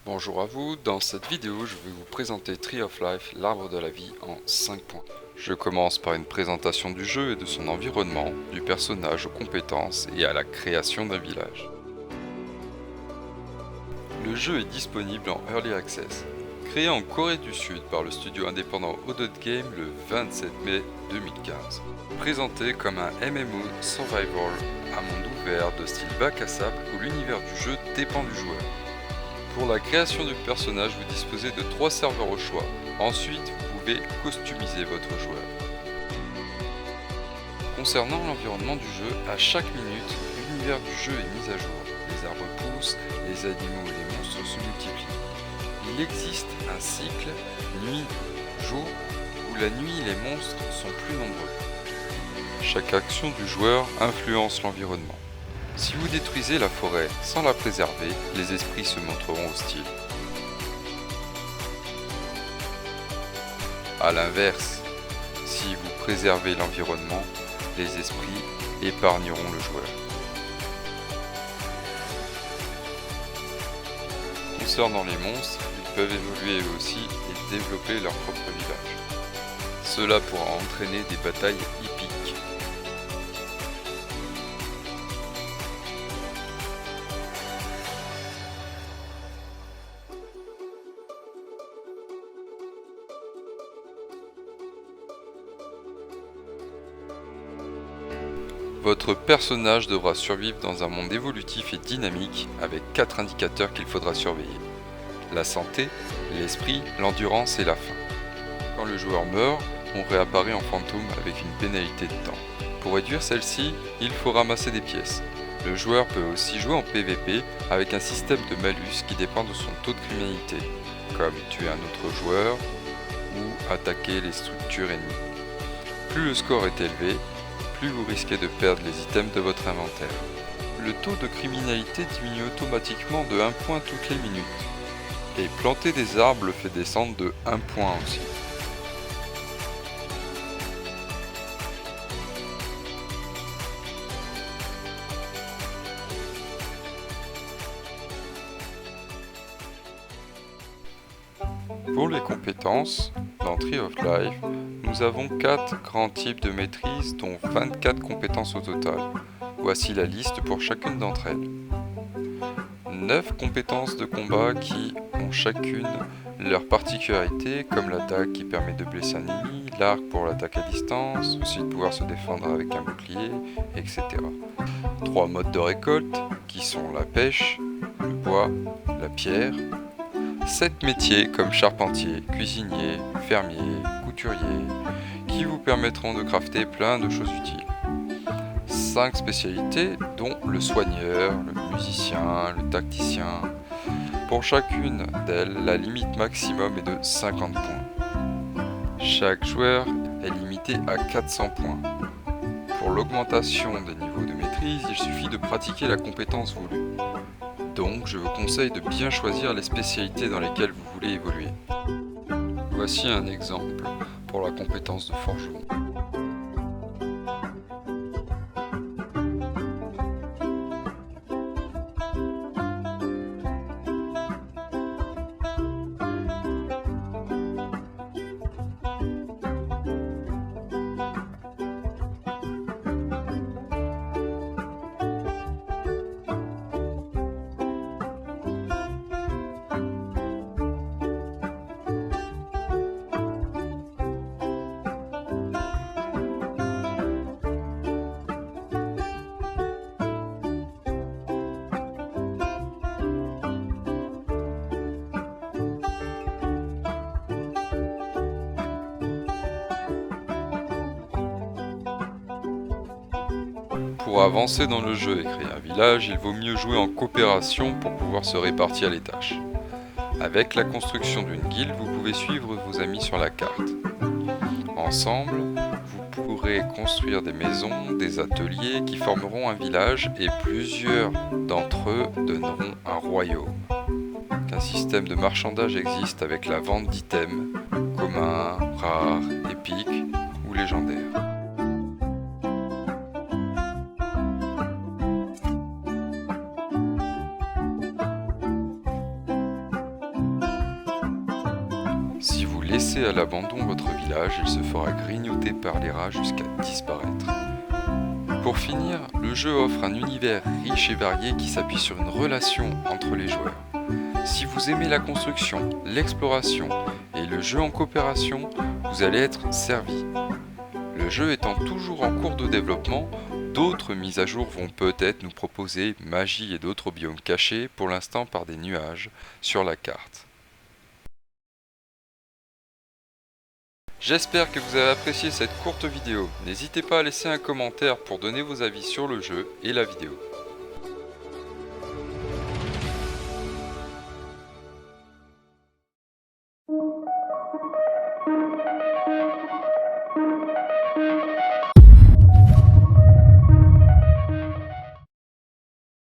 Bonjour à vous, dans cette vidéo je vais vous présenter Tree of Life, l'arbre de la vie en 5 points. Je commence par une présentation du jeu et de son environnement, du personnage aux compétences et à la création d'un village. Le jeu est disponible en Early Access. Créé en Corée du Sud par le studio indépendant Odot Game le 27 mai 2015. Présenté comme un MMO survival à monde ouvert de style bac à sable où l'univers du jeu dépend du joueur. Pour la création du personnage, vous disposez de 3 serveurs au choix. Ensuite, vous pouvez customiser votre joueur. Concernant l'environnement du jeu, à chaque minute, l'univers du jeu est mis à jour. Les arbres poussent, les animaux et les monstres se multiplient. Il existe un cycle nuit-jour où la nuit les monstres sont plus nombreux. Chaque action du joueur influence l'environnement. Si vous détruisez la forêt sans la préserver, les esprits se montreront hostiles. A l'inverse, si vous préservez l'environnement, les esprits épargneront le joueur. Concernant les monstres, ils peuvent évoluer eux aussi et développer leur propre village. Cela pourra entraîner des batailles épiques. Votre personnage devra survivre dans un monde évolutif et dynamique avec 4 indicateurs qu'il faudra surveiller. La santé, l'esprit, l'endurance et la faim. Quand le joueur meurt, on réapparaît en fantôme avec une pénalité de temps. Pour réduire celle-ci, il faut ramasser des pièces. Le joueur peut aussi jouer en PvP avec un système de malus qui dépend de son taux de criminalité, comme tuer un autre joueur ou attaquer les structures ennemies. Plus le score est élevé, plus vous risquez de perdre les items de votre inventaire. Le taux de criminalité diminue automatiquement de 1 point toutes les minutes. Et planter des arbres le fait descendre de 1 point aussi. Pour les compétences, dans Tree of Life, nous avons 4 grands types de maîtrise dont 24 compétences au total. Voici la liste pour chacune d'entre elles. 9 compétences de combat qui ont chacune leur particularité, comme l'attaque qui permet de blesser un ennemi, l'arc pour l'attaque à distance, aussi de pouvoir se défendre avec un bouclier, etc. 3 modes de récolte qui sont la pêche, le bois, la pierre. 7 métiers comme charpentier, cuisinier, fermier, couturier, qui vous permettront de crafter plein de choses utiles. 5 spécialités dont le soigneur, le musicien, le tacticien. Pour chacune d'elles, la limite maximum est de 50 points. Chaque joueur est limité à 400 points. Pour l'augmentation des niveaux de maîtrise, il suffit de pratiquer la compétence voulue. Donc, je vous conseille de bien choisir les spécialités dans lesquelles vous voulez évoluer. Voici un exemple pour la compétence de forgeron. Pour avancer dans le jeu et créer un village, il vaut mieux jouer en coopération pour pouvoir se répartir les tâches. Avec la construction d'une guilde, vous pouvez suivre vos amis sur la carte. Ensemble, vous pourrez construire des maisons, des ateliers qui formeront un village et plusieurs d'entre eux donneront un royaume. Un système de marchandage existe avec la vente d'items communs, rares, épiques ou légendaires. laissez à l'abandon votre village, il se fera grignoter par les rats jusqu'à disparaître. Pour finir, le jeu offre un univers riche et varié qui s'appuie sur une relation entre les joueurs. Si vous aimez la construction, l'exploration et le jeu en coopération, vous allez être servi. Le jeu étant toujours en cours de développement, d'autres mises à jour vont peut-être nous proposer magie et d'autres biomes cachés, pour l'instant par des nuages, sur la carte. J'espère que vous avez apprécié cette courte vidéo. N'hésitez pas à laisser un commentaire pour donner vos avis sur le jeu et la vidéo.